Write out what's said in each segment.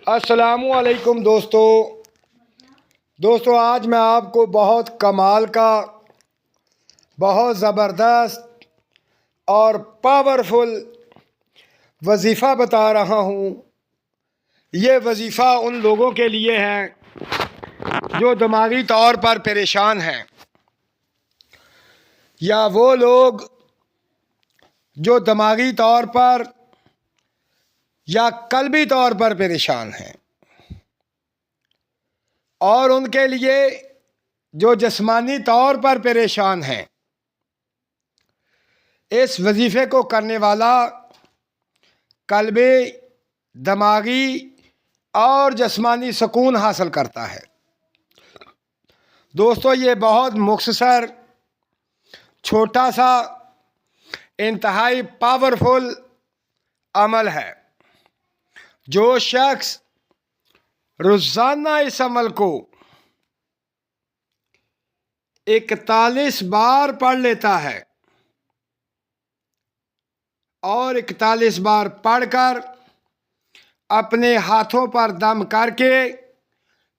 अस्सलामुअलैकुम दोस्तों आज मैं आपको बहुत कमाल का, बहुत ज़बरदस्त और पावरफुल वजीफ़ा बता रहा हूँ। ये वजीफ़ा उन लोगों के लिए है जो दिमागी तौर पर परेशान हैं, या वो लोग जो दिमागी तौर पर या कल्बी तौर पर परेशान हैं, और उनके लिए जो जिस्मानी तौर पर परेशान हैं। इस वजीफ़े को करने वाला कल्बी, दिमागी और जिस्मानी सुकून हासिल करता है। दोस्तों, ये बहुत मुख्तसर, छोटा सा, इंतहाई पावरफुल अमल है। जो शख्स रोज़ाना इस अमल को 41 बार पढ़ लेता है और 41 बार पढ़कर अपने हाथों पर दम करके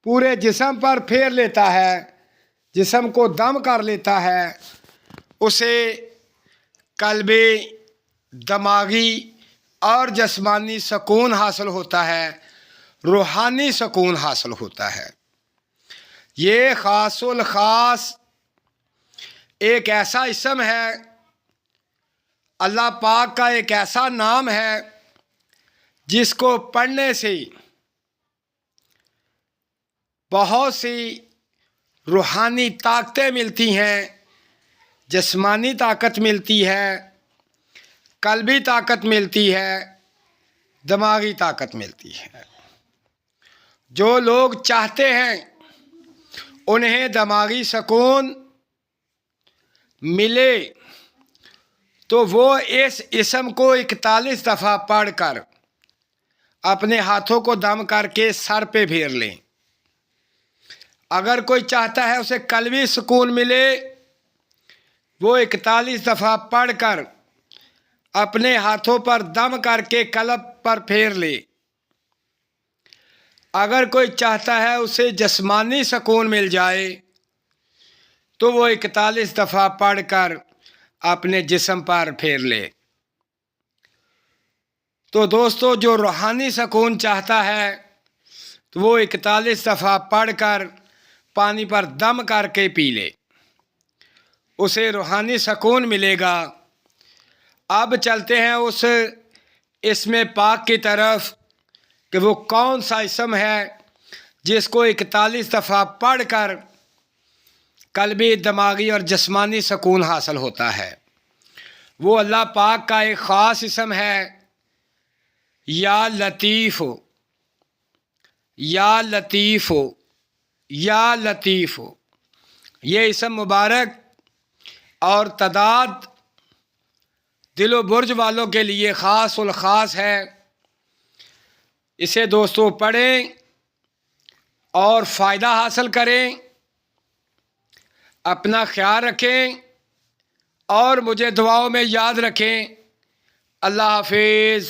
पूरे जिस्म पर फेर लेता है, जिस्म को दम कर लेता है, उसे कल्बी, दिमागी और जिस्मानी सुकून हासिल होता है, रूहानी सुकून हासिल होता है। ये ख़ासुल ख़ास एक ऐसा इसम है, अल्लाह पाक का एक ऐसा नाम है जिसको पढ़ने से बहुत सी रूहानी ताकतें मिलती हैं, जिस्मानी ताकत मिलती है, कल्बी ताकत मिलती है, दिमागी ताकत मिलती है। जो लोग चाहते हैं उन्हें दिमागी सुकून मिले तो वो इस इसम को 41 दफ़ा पढ़कर अपने हाथों को दम करके सर पे फेर लें। अगर कोई चाहता है उसे कल्बी सुकून मिले, वो 41 दफ़ा पढ़कर अपने हाथों पर दम करके कल्ब पर फेर ले। अगर कोई चाहता है उसे जिस्मानी सुकून मिल जाए तो वो 41 दफ़ा पढ़कर अपने जिस्म पर फेर ले। तो दोस्तों, जो रूहानी सुकून चाहता है तो वो 41 दफ़ा पढ़कर पानी पर दम करके पी ले, उसे रूहानी सुकून मिलेगा। अब चलते हैं उस इसमें पाक की तरफ कि वो कौन सा इसम है जिसको 41 दफ़ा पढ़कर कल्बी, दिमागी और जिस्मानी सुकून हासिल होता है। वो अल्लाह पाक का एक ख़ास इसम है, या लतीफ़, या लतीफ़, या लतीफ़। ये इसम मुबारक और तादाद दिलो बुर्ज वालों के लिए ख़ास उल ख़ास है। इसे दोस्तों पढ़ें और फ़ायदा हासिल करें, अपना ख्याल रखें और मुझे दुआओं में याद रखें। अल्लाह हाफिज़।